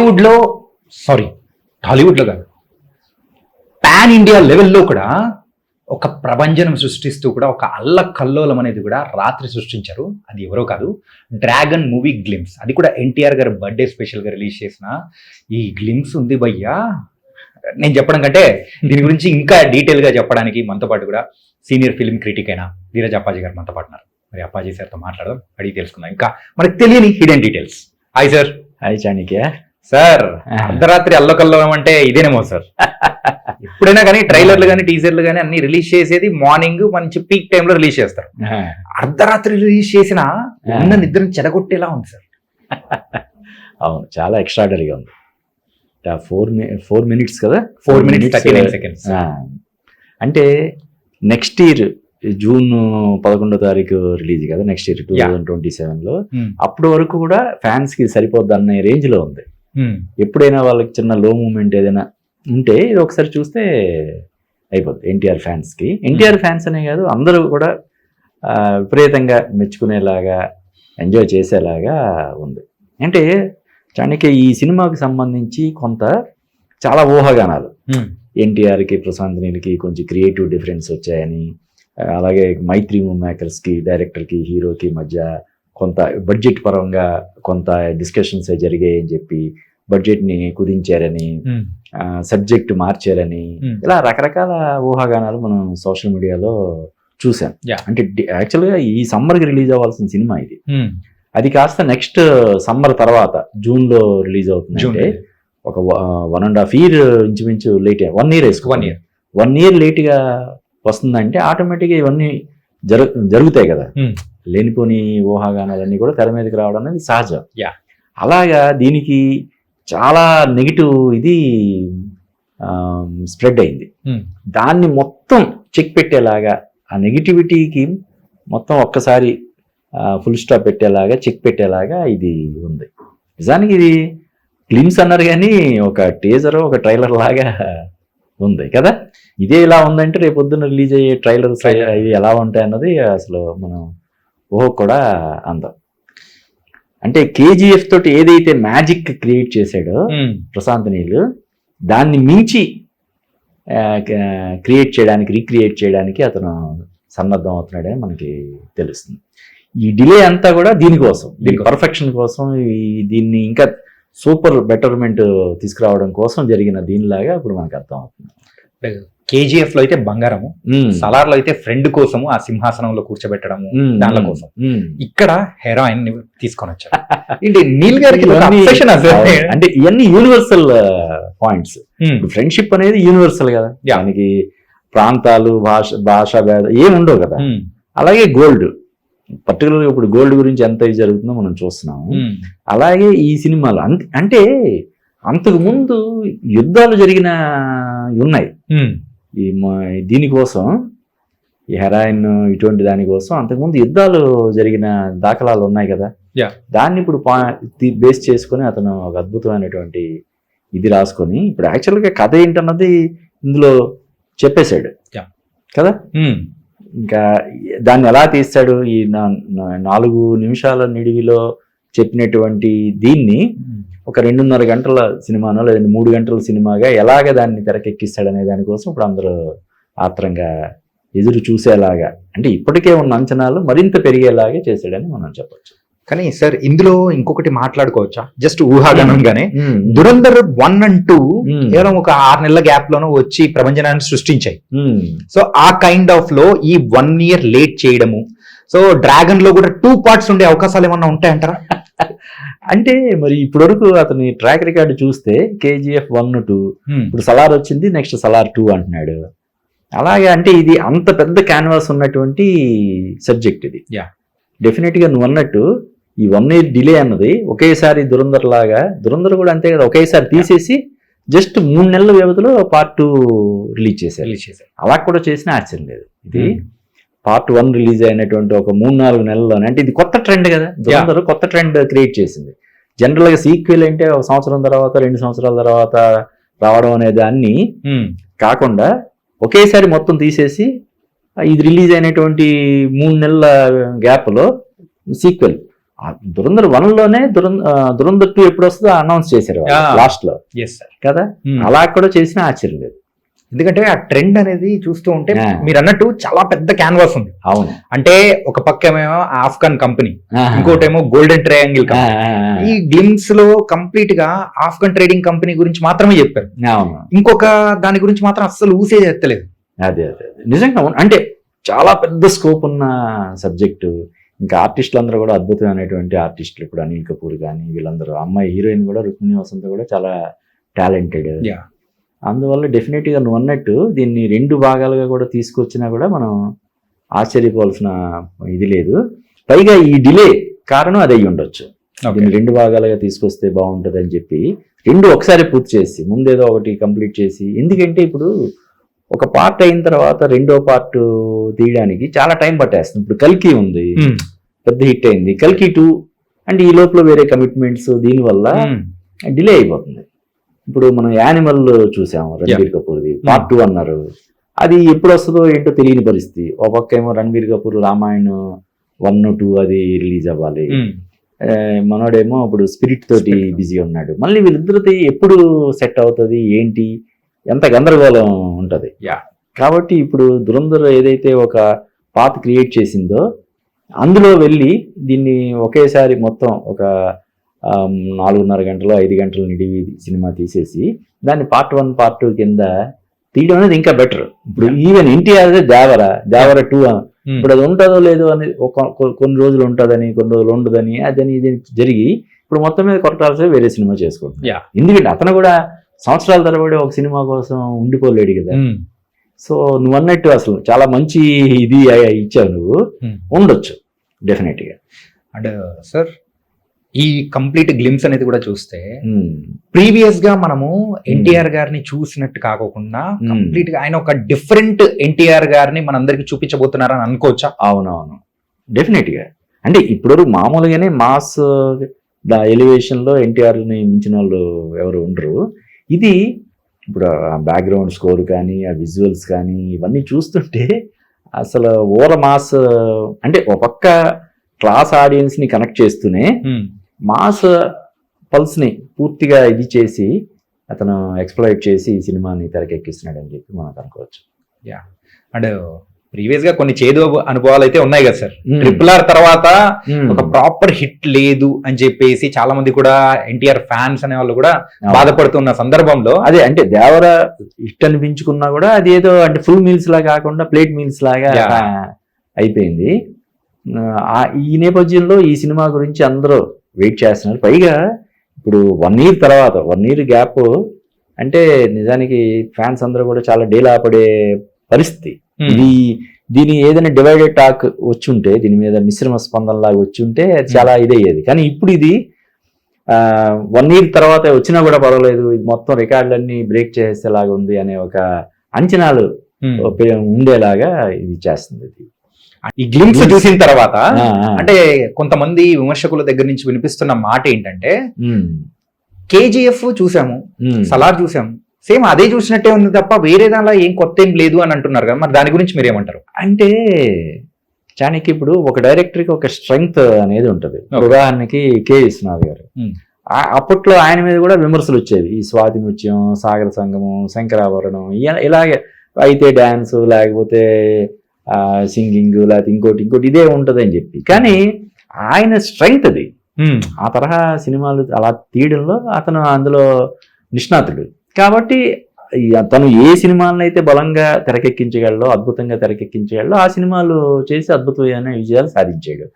టాలీవుడ్లో టాలీవుడ్లో కాదు, పాన్ ఇండియా లెవెల్లో కూడా ఒక ప్రభంజనం సృష్టిస్తూ కూడా ఒక అల్లకల్లోలం అనేది కూడా రాత్రి సృష్టించారు. అది ఎవరో కాదు, డ్రాగన్ మూవీ గ్లిమ్స్. అది కూడా ఎన్టీఆర్ గారు బర్త్డే స్పెషల్గా రిలీజ్ చేసిన ఈ గ్లిమ్స్ ఉంది భయ్యా. నేను చెప్పడం కంటే దీని గురించి ఇంకా డీటెయిల్గా చెప్పడానికి మనతో పాటు కూడా సీనియర్ ఫిల్మ్ క్రిటిక్ అయిన ధీరజ్ అప్పాజీ గారు మనతో పాటున్నారు. మరి అప్పాజీ సార్తో మాట్లాడదాం, అడిగి తెలుసుకుందాం ఇంకా మనకు తెలియని hidden details. Hi sir. Hi Chanakya sir. అర్ధరాత్రి అల్లకల్లోలం అంటే ఇదేనేమో సార్. ఎప్పుడైనా కానీ ట్రైలర్లు కానీ టీజర్లు కానీ అన్ని రిలీజ్ చేసేది మార్నింగ్ మంచి పీక్ టైంలో రిలీజ్ చేస్తారు. అర్ధరాత్రి రిలీజ్ చేసిన ఉన్న నిద్రను చెడగొట్టేలా ఉంది సార్. అవును, చాలా ఎక్స్ట్రాడనరీగా ఉంది. 4 minutes కదా, 4 minutes 39 seconds. అంటే నెక్స్ట్ ఇయర్ జూన్ 11వ తారీఖు రిలీజ్ కదా, నెక్స్ట్ ఇయర్ 2027లో. అప్పటి వరకు కూడా ఫ్యాన్స్ కి సరిపోద్ది అన్న రేంజ్ లో ఉంది. ఎప్పుడైనా వాళ్ళకి చిన్న లో మూమెంట్ ఏదైనా ఉంటే ఇది ఒకసారి చూస్తే అయిపోద్ది. ఎన్టీఆర్ ఫ్యాన్స్ కి, ఎన్టీఆర్ ఫ్యాన్స్ అనే కాదు అందరూ కూడా విపరీతంగా మెచ్చుకునేలాగా ఎంజాయ్ చేసేలాగా ఉంది. అంటే చాణిక్య ఈ సినిమాకి సంబంధించి చాలా ఊహాగానాలు. ఎన్టీఆర్కి ప్రశాంత్ నీల్కి కొంచెం క్రియేటివ్ డిఫరెన్స్ వచ్చాయని, అలాగే మైత్రి మేకర్స్కి డైరెక్టర్కి హీరోకి మధ్య కొంత బడ్జెట్ పరంగా కొంత డిస్కషన్స్ జరిగాయని చెప్పి బడ్జెట్ని కుదించారని, సబ్జెక్ట్ మార్చారని, ఇలా రకరకాల ఊహాగానాలు మనం సోషల్ మీడియాలో చూసాం. అంటే యాక్చువల్గా ఈ సమ్మర్కి రిలీజ్ అవ్వాల్సిన సినిమా ఇది. అది కాస్త నెక్స్ట్ సమ్మర్ తర్వాత జూన్లో రిలీజ్ అవుతుంది. అంటే ఒక 1.5 year ఇంచుమించు లేట్, 1 year వేసుకో, 1 year లేట్గా వస్తుందంటే ఆటోమేటిక్గా ఇవన్నీ జరుగుతాయి కదా. లేనిపోని ఊహాగానాలన్నీ కూడా తెర మీదకి రావడం అనేది సహజం. అలాగా దీనికి చాలా నెగిటివ్ ఇది స్ప్రెడ్ అయింది. దాన్ని మొత్తం చెక్ పెట్టేలాగా, ఆ నెగిటివిటీకి మొత్తం ఒక్కసారి ఫుల్ స్టాప్ పెట్టేలాగా, చెక్ పెట్టేలాగా ఇది ఉంది. నిజానికి ఇది గ్లిమ్స్ అన్నారు కానీ ఒక టీజర్, ఒక ట్రైలర్ లాగా ఉంది కదా. ఇదే ఇలా ఉందంటే రేపు పొద్దున్న రిలీజ్ అయ్యే ట్రైలర్స్ అవి ఎలా ఉంటాయి అన్నది అసలు మనం ఊహ కూడా అందం. అంటే కేజీఎఫ్ తోటి ఏదైతే మ్యాజిక్ క్రియేట్ చేశాడో ప్రశాంత్ నీల్, దాన్ని మించి క్రియేట్ చేయడానికి, రీక్రియేట్ చేయడానికి అతను సన్నద్ధం అవుతున్నాడని మనకి తెలుస్తుంది. ఈ డిలే అంతా కూడా దీనికోసం, దీని పర్ఫెక్షన్ కోసం, దీన్ని ఇంకా సూపర్ బెటర్మెంట్ తీసుకురావడం కోసం జరిగిన దీనిలాగా ఇప్పుడు మనకు అర్థం అవుతుంది. కేజీఎఫ్ లో అయితే బంగారము, సలార్ లో అయితే ఫ్రెండ్ కోసము ఆ సింహాసనంలో కూర్చోబెట్టడము, దానిల కోసం. ఇక్కడ హెరాయిన్ తీసుకొని వచ్చారు. నీల్ గారికి అంటే ఇవన్నీ యూనివర్సల్ పాయింట్స్. ఫ్రెండ్షిప్ అనేది యూనివర్సల్ కదా, దానికి ప్రాంతాలు, భాష భేద ఏమి ఉండవు కదా. అలాగే గోల్డ్, పర్టికులర్గా ఇప్పుడు గోల్డ్ గురించి ఎంత జరుగుతుందో మనం చూస్తున్నాము. అలాగే ఈ సినిమాలో అంటే అంతకు ముందు యుద్ధాలు జరిగిన ఉన్నాయి. దీనికోసం, ఈ హెరాయిన్ ఇటువంటి దానికోసం అంతకుముందు యుద్ధాలు జరిగిన దాఖలాలు ఉన్నాయి కదా. దాన్ని ఇప్పుడు బేస్ చేసుకొని అతను ఒక అద్భుతమైనటువంటి ఇది రాసుకొని ఇప్పుడు యాక్చువల్గా కథ ఏంటన్నది ఇందులో చెప్పేశాడు కదా. ఇంకా దాన్ని ఎలా తీస్తాడు, ఈ 4 నిమిషాల నిడివిలో చెప్పినటువంటి దీన్ని ఒక 2.5 గంటల సినిమానో లేదంటే 3 గంటల సినిమాగా ఎలాగ దాన్ని తెరకెక్కిస్తాడు అనే దానికోసం ఇప్పుడు అందరూ ఆత్రంగా ఎదురు చూసేలాగా, అంటే ఇప్పటికే ఉన్న అంచనాలు మరింత పెరిగేలాగే చేశాడని మనం చెప్పొచ్చు. కానీ సార్ ఇందులో ఇంకొకటి మాట్లాడుకోవచ్చా, జస్ట్ ఊహాగానంగానే దురంధర్ 1 and 2 కేవలం ఒక 6 నెలల గ్యాప్ లోనూ వచ్చి ప్రపంచాన్ని సృష్టించాయి. సో ఆ కైండ్ ఆఫ్ లో ఈ 1 year లేట్ చేయడము, సో డ్రాగన్ లో కూడా 2 parts ఉండే అవకాశాలు ఏమన్నా ఉంటాయంటారా? అంటే మరి ఇప్పటి వరకు అతని ట్రాక్ రికార్డు చూస్తే కేజీఎఫ్ 1, 2, ఇప్పుడు సలార్ వచ్చింది, నెక్స్ట్ సలార్ 2 అంటున్నాడు. అలాగే అంటే ఇది అంత పెద్ద క్యాన్వాస్ ఉన్నటువంటి సబ్జెక్ట్ ఇది. డెఫినెట్ గా నువ్వు అన్నట్టు ఈ 1 year డిలే అన్నది ఒకేసారి దురంధర్ లాగా, దురంధర్ కూడా అంతే కదా, ఒకేసారి తీసేసి జస్ట్ 3 నెలల వ్యవధిలో Part 2 రిలీజ్ చేశారు. అలా కూడా చేసినా ఆశ్చర్యం లేదు. ఇది Part 1 రిలీజ్ అయినటువంటి ఒక 3-4 నెలల్లోనే, అంటే ఇది కొత్త ట్రెండ్ కదా, దురంధర్ కొత్త ట్రెండ్ క్రియేట్ చేసింది. జనరల్ గా సీక్వెల్ అంటే 1 సంవత్సరం తర్వాత 2 సంవత్సరాల తర్వాత రావడం అనే దాన్ని కాకుండా ఒకేసారి మొత్తం తీసేసి ఇది రిలీజ్ అయినటువంటి 3 నెలల గ్యాప్ లో సీక్వెల్ దురంధర్ 1 లోనే దురంధర్ 2 ఎప్పుడు వస్తుందో అనౌన్స్ చేశారు లాస్ట్ లో ఎస్ సార్. కదా. అలా కూడా చేసినా ఆశ్చర్యం లేదు. ఎందుకంటే ఆ ట్రెండ్ అనేది చూస్తూ ఉంటే Yeah. మీరు అన్నట్టు చాలా పెద్ద క్యాన్వాస్ ఉంది. అవును. అంటే ఒక పక్క ఏమో ఆఫ్ఘన్ కంపెనీ, ఇంకోటేమో గోల్డెన్ ట్రయాంగిల్ కంపెనీ. ఈ గ్లిమ్స్ లో కంప్లీట్ గా ఆఫ్ఘన్ ట్రేడింగ్ కంపెనీ గురించి మాత్రమే చెప్పారు. అవును. ఇంకొక దాని గురించి మాత్రం అస్సలు ఊసే ఎత్తలేదు. అదే నిజంగా అంటే చాలా పెద్ద స్కోప్ ఉన్న సబ్జెక్టు. ఇంకా ఆర్టిస్టులు అందరూ కూడా అద్భుతమైనటువంటి ఆర్టిస్టులు. ఇప్పుడు అనిల్ కపూర్ కానీ వీళ్ళందరూ, అమ్మాయి హీరోయిన్ కూడా రుక్మిణి వసంత కూడా చాలా టాలెంటెడ్. Yeah. అందువల్ల డెఫినెట్గా నువ్వు అన్నట్టు దీన్ని 2 భాగాలుగా కూడా తీసుకొచ్చినా కూడా మనం ఆశ్చర్యపోవాల్సిన ఇది లేదు. పైగా ఈ డిలే కారణం అది అయ్యి ఉండొచ్చు. దీన్ని 2 భాగాలుగా తీసుకొస్తే బాగుంటుంది అని చెప్పి 2 ఒకసారి పూర్తి చేసి ముందేదో ఒకటి కంప్లీట్ చేసి, ఎందుకంటే ఇప్పుడు ఒక పార్ట్ అయిన తర్వాత రెండో పార్ట్ తీయడానికి చాలా టైం పట్టేస్తుంది. ఇప్పుడు కల్కి ఉంది, పెద్ద హిట్ అయింది. కల్కి 2 అంటే ఈ లోపల వేరే కమిట్మెంట్స్, దీనివల్ల డిలే అయిపోతుంది. ఇప్పుడు మనం యానిమల్ చూసాము రణబీర్ కపూర్ది, పార్ట్ 2 అన్నారు. అది ఎప్పుడు వస్తుందో ఏంటో తెలియని పరిస్థితి. ఒక పక్క ఏమో రణబీర్ కపూర్ రామాయణ్ 1, 2 అది రిలీజ్ అవ్వాలి. మనోడేమో ఇప్పుడు స్పిరిట్ తోటి బిజీ ఉన్నాడు. మళ్ళీ వీళ్ళిద్దరితో ఎప్పుడు సెట్ అవుతుంది ఏంటి, ఎంత గందరగోళం ఉంటది. కాబట్టి ఇప్పుడు దురంధర్ ఏదైతే ఒక పాత్ క్రియేట్ చేసిందో అందులో వెళ్ళి దీన్ని ఒకేసారి మొత్తం ఒక 4.5 గంటలు 5 గంటలు నిడివి సినిమా తీసేసి దాన్ని పార్ట్ 1 పార్ట్ 2 కింద తీయడం అనేది ఇంకా బెటర్. ఇప్పుడు ఈవెన్ ఎన్టీఆర్ దేవర 2 ఇప్పుడు అది ఉంటుందో లేదో అని కొన్ని రోజులు ఉంటుందని, కొన్ని రోజులు ఉండదని, అదని ఇది జరిగి ఇప్పుడు మొత్తం మీద కొట్టాల్సి వేరే సినిమా చేసుకుంటున్నాడు. ఎందుకంటే అతను కూడా సంవత్సరాల తరబడి ఒక సినిమా కోసం ఉండిపోలేడు కదా. సో నువ్వు అన్నట్టు అసలు చాలా మంచి ఇది ఇచ్చావు నువ్వు. ఉండొచ్చు డెఫినెట్ గా. అండ్ సార్ ఈ కంప్లీట్ గ్లిమ్స్ అనేది కూడా చూస్తే ప్రీవియస్ గా మనము ఎన్టీఆర్ గారిని చూసినట్టు కాకుండా కంప్లీట్ గా ఆయన ఒక డిఫరెంట్ ఎన్టీఆర్ గారిని మనందరికి చూపించబోతున్నారని అనుకోవచ్చా? అవునవును, డెఫినెట్ గా. అంటే ఇప్పుడు మామూలుగానే మాస్ ఎలివేషన్ లో ఎన్టీఆర్ ని మించిన వాళ్ళు ఎవరు ఉండరు. ఇది ఇప్పుడు ఆ బ్యాక్గ్రౌండ్ స్కోర్ కానీ, ఆ విజువల్స్ కానీ ఇవన్నీ చూస్తుంటే అసలు ఓర మాస్ అంటే ఒక పక్క క్లాస్ ఆడియన్స్ ని కనెక్ట్ చేస్తూనే మాస్ పల్స్ ని పూర్తిగా ఇది చేసి అతను ఎక్స్ప్లాయిట్ చేసి ఈ సినిమాని తెరకెక్కిస్తున్నాడు అని చెప్పి మనం అనుకోవచ్చు. అండ్ ప్రీవియస్ గా కొన్ని చేదు అనుభవాలు అయితే ఉన్నాయి కదా సార్. RRR తర్వాత ఒక ప్రాపర్ హిట్ లేదు అని చెప్పేసి చాలా మంది కూడా ఎన్టీఆర్ ఫ్యాన్స్ అనే వాళ్ళు కూడా బాధపడుతున్న సందర్భంలో, అదే అంటే దేవర హిట్ అనిపించుకున్నా కూడా అది ఏదో అంటే ఫుల్ మీల్స్ లాగా కాకుండా ప్లేట్ మీల్స్ లాగా అయిపోయింది. ఈ నేపథ్యంలో ఈ సినిమా గురించి అందరూ వెయిట్ చేస్తున్నారు. పైగా ఇప్పుడు 1 year తర్వాత 1 year గ్యాప్ అంటే నిజానికి ఫ్యాన్స్ అందరూ కూడా చాలా డేలా పడే పరిస్థితి. దీని ఏదైనా డివైడెడ్ టాక్ వచ్చుంటే, దీని మీద మిశ్రమ స్పందన లాగా వచ్చుంటే చాలా ఇదయ్యేది. కానీ ఇప్పుడు ఇది 1 year తర్వాత వచ్చినా కూడా పర్వాలేదు, ఇది మొత్తం రికార్డులన్నీ బ్రేక్ చేసేలాగా ఉంది అనే ఒక అంచనాలు ఉండేలాగా ఇది చేస్తుంది. ఈ గ్లిమ్స్ చూసిన తర్వాత అంటే కొంతమంది విమర్శకుల దగ్గర నుంచి వినిపిస్తున్న మాట ఏంటంటే, KGF చూసాము, సలార్ చూసాము, సేమ్ అదే చూసినట్టే ఉంది తప్ప వేరే దానిలో ఏం కొత్త ఏం లేదు అని అంటున్నారు కదా. మరి దాని గురించి మీరు ఏమంటారు? అంటే చానికి ఇప్పుడు ఒక డైరెక్టర్కి ఒక స్ట్రెంగ్త్ అనేది ఉంటుంది. ఉదాహరణకి K. విశ్వనాథ్ గారు, అప్పట్లో ఆయన మీద కూడా విమర్శలు వచ్చేవి. ఈ స్వాతి ముత్యం, సాగర సంగమం, శంకరాభరణం ఇలాగే అయితే డ్యాన్స్ లేకపోతే సింగింగ్ లేకపోతే ఇంకోటి ఇదే ఉంటుంది అని చెప్పి. కానీ ఆయన స్ట్రెంగ్త్ అది. ఆ తరహా సినిమాలు అలా తీయడంలో అతను అందులో నిష్ణాతుడు. కాబట్టి తను ఏ సినిమాలను అయితే బలంగా తెరకెక్కించగలడో, అద్భుతంగా తెరకెక్కించగలడో ఆ సినిమాలు చేసి అద్భుతమైన విజయాలు సాధించాడు.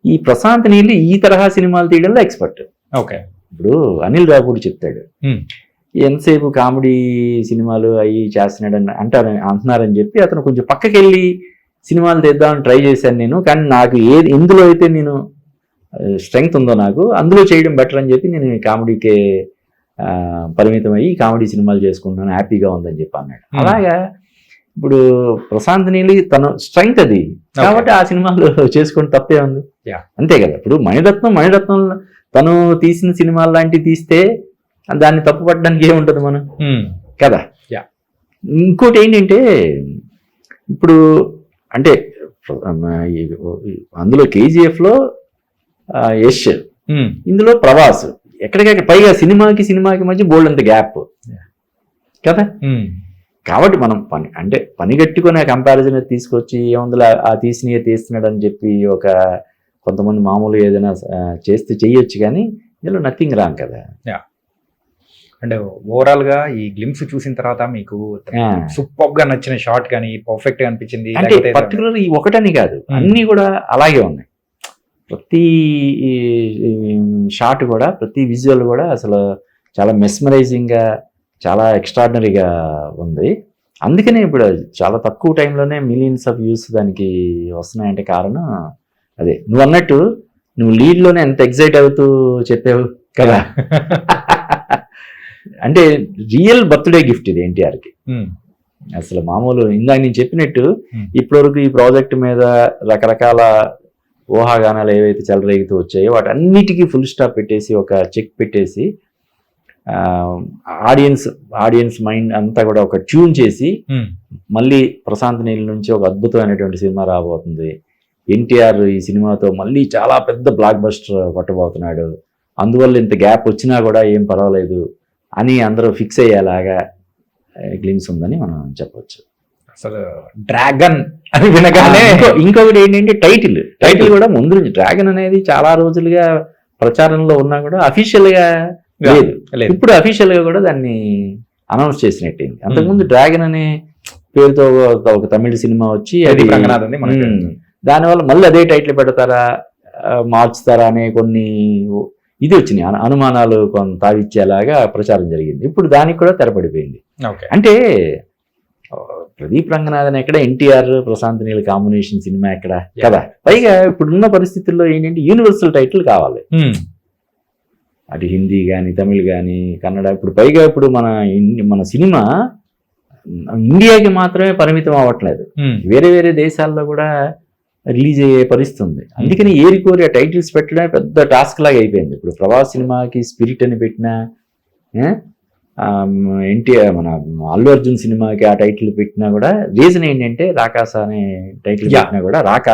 ఈ ప్రశాంత్ నీళ్ళు ఈ తరహా సినిమాలు తీయడంలో ఎక్స్పర్ట్. ఓకే, ఇప్పుడు అనిల్ రావుపూడి చెప్తాడు, ఎంతసేపు కామెడీ సినిమాలు అవి చేస్తున్నాడని అంటున్నారని చెప్పి అతను కొంచెం పక్కకి వెళ్ళి సినిమాలు తీద్దామని ట్రై చేశాను నేను. కానీ నాకు ఎందులో అయితే నేను స్ట్రెంగ్త్ ఉందో నాకు అందులో చేయడం బెటర్ అని చెప్పి నేను కామెడీకే పరిమితం అయ్యి కామెడీ సినిమాలు చేసుకుంటున్నాను, హ్యాపీగా ఉందని చెప్పి అన్నాడు. అలాగా ఇప్పుడు ప్రశాంత్ నీలి తన స్ట్రెంగ్త్ అది, కాబట్టి ఆ సినిమాలు చేసుకుని తప్పే ఉంది. అంతే కదా. ఇప్పుడు మణిరత్నం తను తీసిన సినిమాలు లాంటివి తీస్తే దాన్ని తప్పుపట్టడానికి ఏముంటుంది మనం కదా. ఇంకోటి ఏంటంటే ఇప్పుడు అంటే అందులో KGF లో యష్, ఇందులో ప్రభాస్. ఎక్కడికక్కడ పైగా సినిమాకి మధ్య బోల్డ్ అంత గ్యాప్ కదా. కాబట్టి మనం పని కట్టుకునే కంపారిజన్ తీసుకొచ్చి ఏముందిలో ఆ తీస్తున్నాడు అని చెప్పి కొంతమంది మామూలు ఏదైనా చేస్తే చెయ్యొచ్చు, కానీ ఇందులో నథింగ్ రాంగ్ కదా. అంటే ఓవరాల్ గా ఈ గ్లిమ్స్ చూసిన తర్వాత మీకు సూపర్ గా నచ్చిన షాట్ కానీ పర్ఫెక్ట్ గా అనిపించింది అంటే పర్టికులర్ ఈ ఒకటని కాదు, అన్ని కూడా అలాగే ఉన్నాయి. ప్రతి షాట్ కూడా, ప్రతి విజువల్ కూడా అసలు చాలా మెస్మరైజింగ్ గా, చాలా ఎక్స్ట్రాడినరీగా ఉంది. అందుకనే ఇప్పుడు చాలా తక్కువ టైంలోనే మిలియన్స్ ఆఫ్ వ్యూస్ దానికి వస్తున్నాయంటే కారణం అదే. నువ్వు అన్నట్టు నువ్వు లీడ్లోనే ఎంత ఎగ్జైట్ అవుతూ చెప్పావు కదా. అంటే రియల్ బర్త్డే గిఫ్ట్ ఇది ఎన్టీఆర్కి. అసలు మామూలు ఇందాక నేను చెప్పినట్టు ఇప్పటివరకు ఈ ప్రాజెక్ట్ మీద రకరకాల ఊహాగానాలు ఏవైతే చెలరేగుతూ వచ్చాయో వాటన్నిటికీ ఫుల్ స్టాప్ పెట్టేసి ఒక చెక్ పెట్టేసి ఆడియన్స్ మైండ్ అంతా కూడా ఒక ట్యూన్ చేసి మళ్ళీ ప్రశాంత్ నీల్ నుంచి ఒక అద్భుతమైనటువంటి సినిమా రాబోతుంది. ఎన్టీఆర్ ఈ సినిమాతో మళ్ళీ చాలా పెద్ద బ్లాక్ బస్టర్ కొట్టబోతున్నాడు, అందువల్ల ఇంత గ్యాప్ వచ్చినా కూడా ఏం పర్వాలేదు అని అందరూ ఫిక్స్ అయ్యేలాగా గ్లిమ్స్ ఉందని మనం చెప్పవచ్చు. అసలు డ్రాగన్ అని వినగానే ఇంకొకటి ఏంటంటే టైటిల్ కూడా ముందు నుంచి డ్రాగన్ అనేది చాలా రోజులుగా ప్రచారంలో ఉన్నా కూడా అఫీషియల్ గా లేదు. ఇప్పుడు అఫీషియల్ గా కూడా దాన్ని అనౌన్స్ చేసినట్టు. అంతకుముందు డ్రాగన్ అనే పేరుతో ఒక తమిళ సినిమా వచ్చి అది దానివల్ల మళ్ళీ అదే టైటిల్ పెడతారా మార్చుతారా అనే కొన్ని ఇది వచ్చినాయి అనుమానాలు కొంత తావిచ్చేలాగా ప్రచారం జరిగింది. ఇప్పుడు దానికి కూడా తెరపడిపోయింది. అంటే ప్రదీప్ రంగనాథన్ ఎక్కడ, ఎన్టీఆర్ ప్రశాంత్ నీల్ కాంబినేషన్ సినిమా ఎక్కడ కదా. పైగా ఇప్పుడున్న పరిస్థితుల్లో ఏంటంటే యూనివర్సల్ టైటిల్ కావాలి, అటు హిందీ కానీ తమిళ్ కానీ కన్నడ. పైగా ఇప్పుడు మన సినిమా ఇండియాకి మాత్రమే పరిమితం అవ్వట్లేదు, వేరే వేరే దేశాల్లో కూడా రిలీజ్ అయ్యే పరిస్థితి ఉంది. అందుకని ఏరికోరి ఆ టైటిల్స్ పెట్టడమే పెద్ద టాస్క్ లాగా అయిపోయింది. ఇప్పుడు ప్రభాస్ సినిమాకి స్పిరిట్ అని పెట్టినా, ఎన్టీఆర్ మన అల్లు అర్జున్ సినిమాకి ఆ టైటిల్ పెట్టినా కూడా రీజన్ ఏంటంటే రాకాస అనే టైటిల్ పెట్టినా కూడా రాక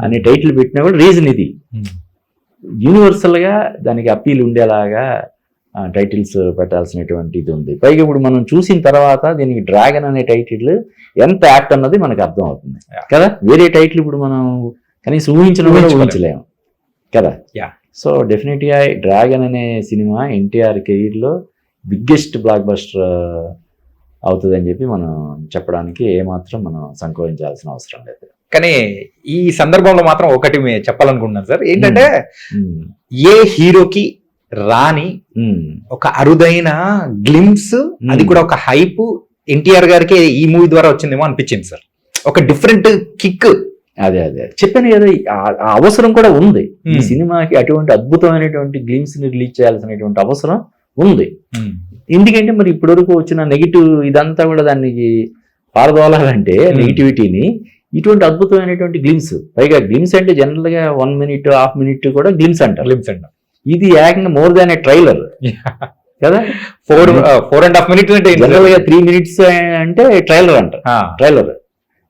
అనే టైటిల్ పెట్టినా కూడా రీజన్ ఇది. యూనివర్సల్ గా దానికి అప్పీల్ ఉండేలాగా టైటిల్స్ పెట్టాల్సినటువంటి ఇది ఉంది. పైగా ఇప్పుడు మనం చూసిన తర్వాత దీనికి డ్రాగన్ అనే టైటిల్ ఎంత యాక్ట్ అన్నది మనకు అర్థం అవుతుంది కదా. వేరే టైటిల్ ఇప్పుడు మనం కనీసం ఊహించలేము కదా. సో డెఫినెట్గా డ్రాగన్ అనే సినిమా ఎన్టీఆర్ కెరీర్లో బిగ్గెస్ట్ బ్లాక్ బస్టర్ అవుతుందని చెప్పి మనం చెప్పడానికి ఏమాత్రం మనం సంకోచించాల్సిన అవసరం లేదు. కానీ ఈ సందర్భంలో మాత్రం ఒకటి చెప్పాలనుకుంటున్నాను సార్, ఏంటంటే ఏ హీరోకి రాని ఒక అరుదైన గ్లిమ్స్, అది కూడా ఒక హైప్ ఎన్టీఆర్ గారికి ఈ మూవీ ద్వారా వచ్చిందేమో అనిపించింది సార్. ఒక డిఫరెంట్ కిక్. అదే చెప్పాను కదా, ఆ అవసరం కూడా ఉంది ఈ సినిమాకి. అటువంటి అద్భుతమైనటువంటి గ్లిమ్స్ ని రిలీజ్ చేయాల్సినటువంటి అవసరం ఉంది. ఎందుకంటే మరి ఇప్పటివరకు వచ్చిన నెగిటివ్ ఇదంతా కూడా దానికి పారదోలాలంటే నెగిటివిటీని ఇటువంటి అద్భుతమైనటువంటి గ్లిమ్స్. పైగా గ్లిమ్స్ అంటే జనరల్ గా 1 minute, ½ minute కూడా గ్లిమ్స్ అంటారు. ఇది ఏకంగా మోర్ దాన్ ఏ ట్రైలర్ కదా. 4.5 minutes అంటే జనరల్ గా 3 minutes అంటే ట్రైలర్ అంటారు. ట్రైలర్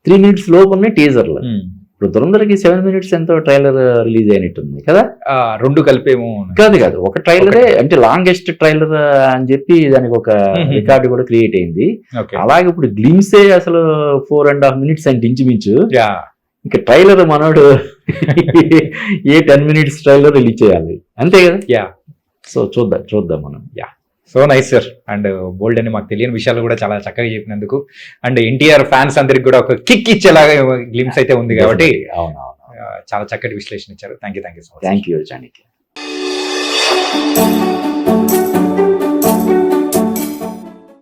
3 minutes లోపు ఉన్నాయి టీజర్లు. ఇప్పుడు దురంధర్కి 7 minutes ఎంతో ట్రైలర్ రిలీజ్ అయినట్టుంది కదా. 2 కలిపేమో కాదు ఒక ట్రైలరే, అంటే లాంగెస్ట్ ట్రైలర్ అని చెప్పి దానికి ఒక రికార్డు కూడా క్రియేట్ అయింది. అలాగే ఇప్పుడు గ్లిమ్సే అసలు 4.5 minutes అంటే ఇంచుమించు. ఇంకా ట్రైలర్ మనోడు ఏ 10 minutes ట్రైలర్ రిలీజ్ చేయాలి అంతే కదా. సో చూద్దాం మనం. So nice sir. అండ్ బోల్డ్ అని మాకు తెలియని విషయాలు కూడా చాలా చక్కగా చెప్పినందుకు, అండ్ ఎన్టీఆర్ ఫ్యాన్స్ అందరికి కూడా ఒక కిక్ ఇచ్చేలాగా గ్లిమ్స్ అయితే ఉంది కాబట్టి చాలా చక్కటి విశ్లేషణ ఇచ్చారు. Thank you so much. Thank you Janaki.